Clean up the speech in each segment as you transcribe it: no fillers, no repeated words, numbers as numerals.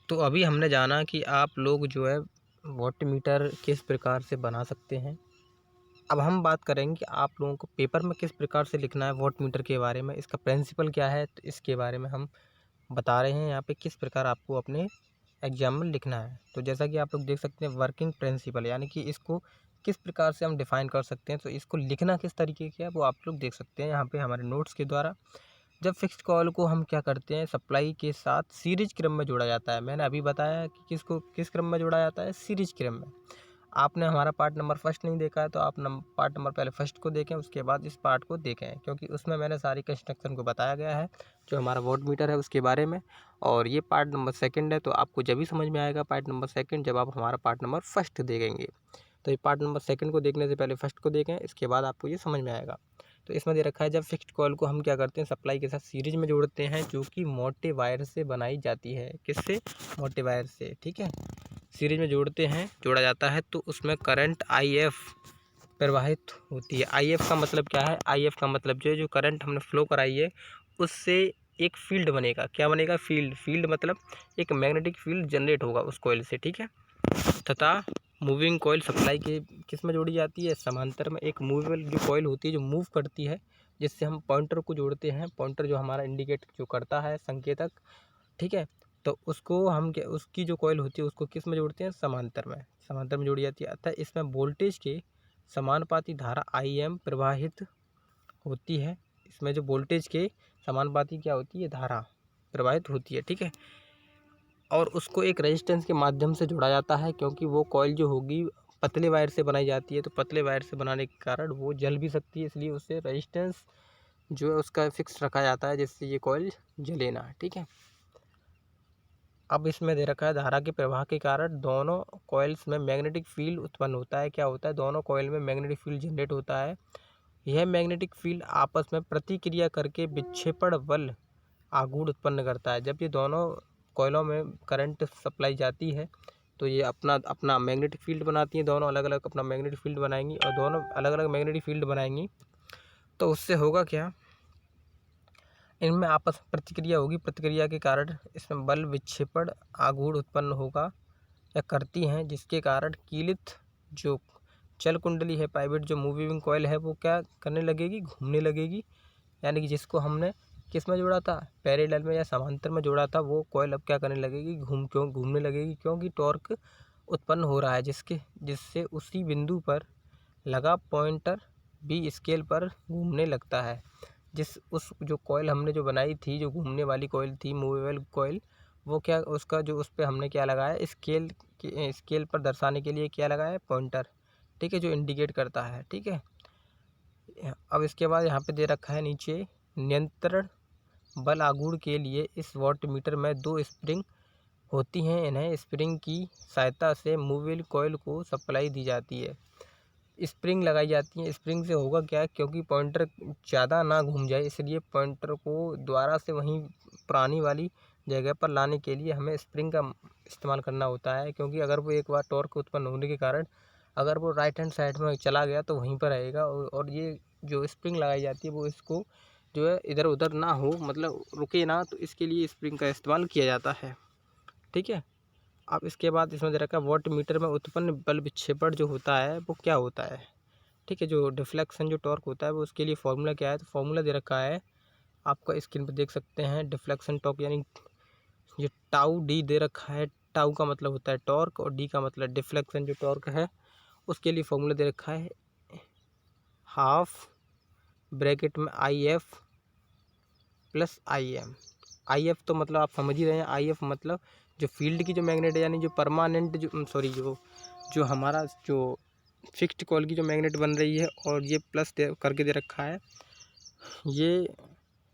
तो अभी हमने जाना कि आप लोग जो है वॉट मीटर किस प्रकार से बना सकते हैं। अब हम बात करेंगे कि आप लोगों को पेपर में किस प्रकार से लिखना है वॉट मीटर के बारे में, इसका प्रिंसिपल क्या है, तो इसके बारे में हम बता रहे हैं यहाँ पे किस प्रकार आपको अपने एग्जाम में लिखना है। तो जैसा कि आप लोग देख सकते हैं वर्किंग प्रिंसिपल, यानी कि इसको किस प्रकार से हम डिफ़ाइन कर सकते हैं, तो इसको लिखना किस तरीके का है वो आप लोग देख सकते हैं यहाँ पे हमारे नोट्स के द्वारा। जब फिक्स्ड कॉल को हम क्या करते हैं, सप्लाई के साथ सीरीज क्रम में जोड़ा जाता है। मैंने अभी बताया कि किसको किस क्रम में जोड़ा जाता है, सीरीज क्रम में। आपने हमारा पार्ट नंबर फर्स्ट नहीं देखा है तो आप पार्ट नंबर पहले फर्स्ट को देखें, उसके बाद इस पार्ट को देखें, क्योंकि उसमें मैंने सारी कंस्ट्रक्शन को बताया गया है जो हमारा वोट मीटर है उसके बारे में। और ये पार्ट नंबर सेकंड है, तो आपको जब भी समझ में आएगा पार्ट नंबर सेकंड जब आप हमारा पार्ट नंबर फर्स्ट देखेंगे। तो ये पार्ट नंबर सेकंड को देखने से पहले फर्स्ट को देखें, इसके बाद आपको ये समझ में आएगा। तो इसमें दे रखा है जब फिक्स्ड कॉल को हम क्या करते हैं, सप्लाई के साथ सीरीज में जोड़ते हैं, जो कि मोटे वायर से बनाई जाती है। किससे? मोटे वायर से, ठीक है। सीरीज में जोड़ते हैं, जोड़ा जाता है, तो उसमें करंट IF प्रवाहित होती है। IF का मतलब क्या है? IF का मतलब जो करंट हमने फ्लो कराई है उससे एक फील्ड बनेगा। क्या बनेगा? फील्ड मतलब एक मैग्नेटिक फील्ड जनरेट होगा उस कॉइल से, ठीक है। तथा मूविंग कॉइल सप्लाई के किस में जोड़ी जाती है? समांतर में। एक मूवेबल जो कॉइल होती है जो मूव करती है, जिससे हम पॉइंटर को जोड़ते हैं। पॉइंटर जो हमारा इंडिकेट जो करता है संकेतक, ठीक है। तो उसको हम क्या, उसकी जो कॉइल होती है उसको किस में जोड़ते हैं? समांतर में। समांतर में जोड़ी जाती है। अतः इसमें वोल्टेज के समानुपाती धारा IM प्रवाहित होती है। इसमें जो वोल्टेज के समानुपाती क्या होती है? धारा प्रवाहित होती है, ठीक है। और उसको एक रेजिस्टेंस के माध्यम से जोड़ा जाता है, क्योंकि वो कॉइल जो होगी पतले वायर से बनाई जाती है, तो पतले वायर से बनाने के कारण वो जल भी सकती है, इसलिए उससे रेजिस्टेंस जो है उसका फिक्स रखा जाता है, जिससे ये कॉइल जले ना, ठीक है। अब इसमें दे रखा है धारा के प्रवाह के कारण दोनों कॉइल्स में मैग्नेटिक फील्ड उत्पन्न होता है। क्या होता है? दोनों कॉइल में मैग्नेटिक फील्ड जनरेट होता है। यह मैग्नेटिक फील्ड आपस में प्रतिक्रिया करके विक्षेपण बल आघूर्ण उत्पन्न करता है। जब ये दोनों कॉइलों में करंट सप्लाई जाती है तो ये अपना अपना मैग्नेटिक फील्ड बनाती हैं, दोनों अलग अलग अपना मैग्नेटिक फील्ड बनाएंगी, और दोनों अलग अलग मैग्नेटिक फील्ड बनाएंगी तो उससे होगा क्या, इनमें आपस में प्रतिक्रिया होगी। प्रतिक्रिया के कारण इसमें बल विक्षेपण आघूर्ण उत्पन्न होगा या करती हैं, जिसके कारण कीलित जो चल कुंडली है, पाइवट जो मूविंग कॉइल है, वो क्या करने लगेगी? घूमने लगेगी। यानी कि जिसको हमने किस में जोड़ा था? पैरेलल में या समांतर में जोड़ा था, वो कॉइल अब क्या करने लगेगी? घूमने लगेगी, क्योंकि टॉर्क उत्पन्न हो रहा है जिससे उसी बिंदु पर लगा पॉइंटर भी स्केल पर घूमने लगता है। उस जो कॉइल हमने जो बनाई थी, जो घूमने वाली कॉइल थी, मूवेबल कॉइल, वो क्या उसका जो उस पर हमने क्या लगाया? स्केल पर दर्शाने के लिए क्या लगाया? पॉइंटर, ठीक है, जो इंडिकेट करता है, ठीक है। अब इसके बाद यहाँ पे दे रखा है नीचे नियंत्रण बल आघूर्ण के लिए इस वॉट मीटर में 2 स्प्रिंग होती हैं। इन्हें स्प्रिंग की सहायता से मूवेबल कॉइल को सप्लाई दी जाती है। स्प्रिंग लगाई जाती है। स्प्रिंग से होगा क्या, क्योंकि पॉइंटर ज़्यादा ना घूम जाए, इसलिए पॉइंटर को दोबारा से वहीं पुरानी वाली जगह पर लाने के लिए हमें स्प्रिंग का इस्तेमाल करना होता है। क्योंकि अगर वो एक बार टॉर्क उत्पन्न होने के कारण अगर वो राइट हैंड साइड में चला गया तो वहीं पर रहेगा, और ये जो स्प्रिंग लगाई जाती है वो इसको जो है इधर उधर ना हो, मतलब रुके ना, तो इसके लिए स्प्रिंग का इस्तेमाल किया जाता है, ठीक है। अब इसके बाद इसमें दे रखा है वॉट मीटर में उत्पन्न बल विक्षेपण जो होता है वो क्या होता है, ठीक है। जो डिफ्लेक्शन जो टॉर्क होता है वो उसके लिए फॉर्मूला क्या है, तो फॉर्मूला दे रखा है, आपका स्क्रीन पर देख सकते हैं। डिफ्लेक्शन टॉर्क यानी ये टाउ डी दे रखा है। टाउ का मतलब होता है टॉर्क और डी का मतलब डिफ्लेक्शन जो टॉर्क है, उसके लिए फॉर्मूला दे रखा है हाफ ब्रैकेट में IF प्लस IM। IF तो मतलब आप समझ ही रहे हैं, IF मतलब जो फील्ड की जो मैग्नेट है, यानी जो परमानेंट जो सॉरी जो हमारा जो फिक्स्ड कॉइल की जो मैग्नेट बन रही है, और ये प्लस करके दे रखा है, ये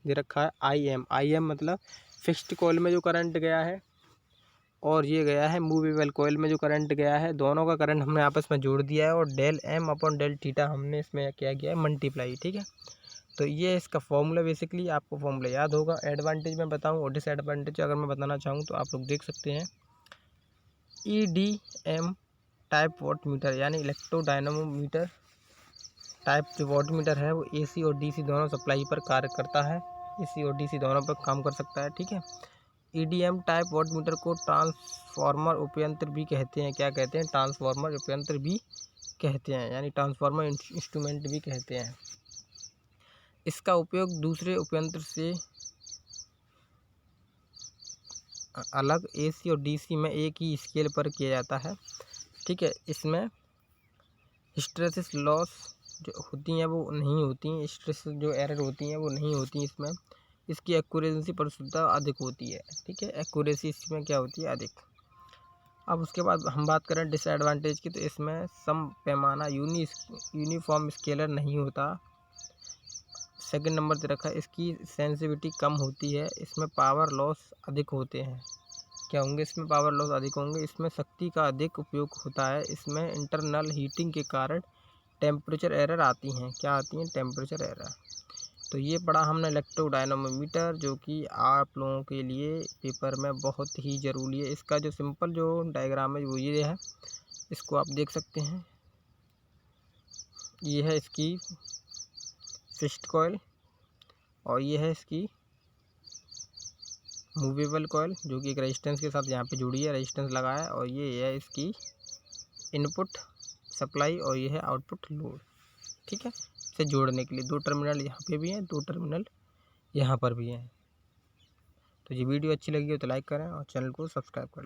दे रखा है IM मतलब फिक्स्ड कॉइल में जो करंट गया है, और ये गया है मूवेबल कॉइल में जो करंट गया है। दोनों का करंट हमने आपस में जोड़ दिया है, और del M upon del theta हमने इसमें क्या किया है? मल्टीप्लाई, ठीक है। तो ये इसका फॉर्मूला, बेसिकली आपको फॉर्मूला याद होगा। एडवांटेज में बताऊँ और डिसएडवांटेज अगर मैं बताना चाहूँ तो आप लोग देख सकते हैं। EDM टाइप वॉट मीटर यानी इलेक्ट्रोडायनामोमीटर टाइप जो वॉट मीटर है वो AC और DC दोनों सप्लाई पर कार्य करता है। AC और DC दोनों पर काम कर सकता है, ठीक है। EDM टाइप वॉटमीटर को ट्रांसफार्मर उपयंत्र भी कहते हैं। क्या कहते हैं? ट्रांसफार्मर उपयंत्र भी कहते हैं, यानी ट्रांसफार्मर इंस्ट्रूमेंट भी कहते हैं। इसका उपयोग दूसरे उपयंत्र से अलग AC और DC में एक ही स्केल पर किया जाता है। ठीक है, इसमें हिस्टैरिसीस लॉस जो होती हैं वो नहीं होती हैं, स्ट्रेस जो एरर होती हैं वो नहीं होती इसमें। इसकी एक्यूरेसी परिशुद्धता अधिक होती है। ठीक है, एक्यूरेसी इसमें क्या होती है? अधिक। अब उसके बाद हम बात करें डिसएडवांटेज की, तो इसमें सम पैमाना यूनिफॉर्म स्केलर नहीं होता। सेकंड नंबर दे रखा है इसकी सेंसिटिविटी कम होती है। इसमें पावर लॉस अधिक होते हैं। क्या होंगे? इसमें पावर लॉस अधिक होंगे। इसमें शक्ति का अधिक उपयोग होता है। इसमें इंटरनल हीटिंग के कारण टेम्परेचर एरर आती हैं। क्या आती हैं? Temperature error. तो ये पढ़ा हमने इलेक्ट्रोडायनामोमीटर, जो कि आप लोगों के लिए पेपर में बहुत ही ज़रूरी है। इसका जो सिंपल जो डायग्राम है वो ये है, इसको आप देख सकते हैं। ये है इसकी फिक्स्ड कॉइल और ये है इसकी मूवेबल कॉइल, जो कि एक रेजिस्टेंस के साथ यहाँ पे जुड़ी है, रेजिस्टेंस लगा है। और ये है इसकी इनपुट सप्लाई और ये है आउटपुट लोड। ठीक है, इसे जोड़ने के लिए 2 टर्मिनल यहाँ पे भी हैं, 2 टर्मिनल यहाँ पर भी हैं। तो ये वीडियो अच्छी लगी हो तो लाइक करें और चैनल को सब्सक्राइब करें।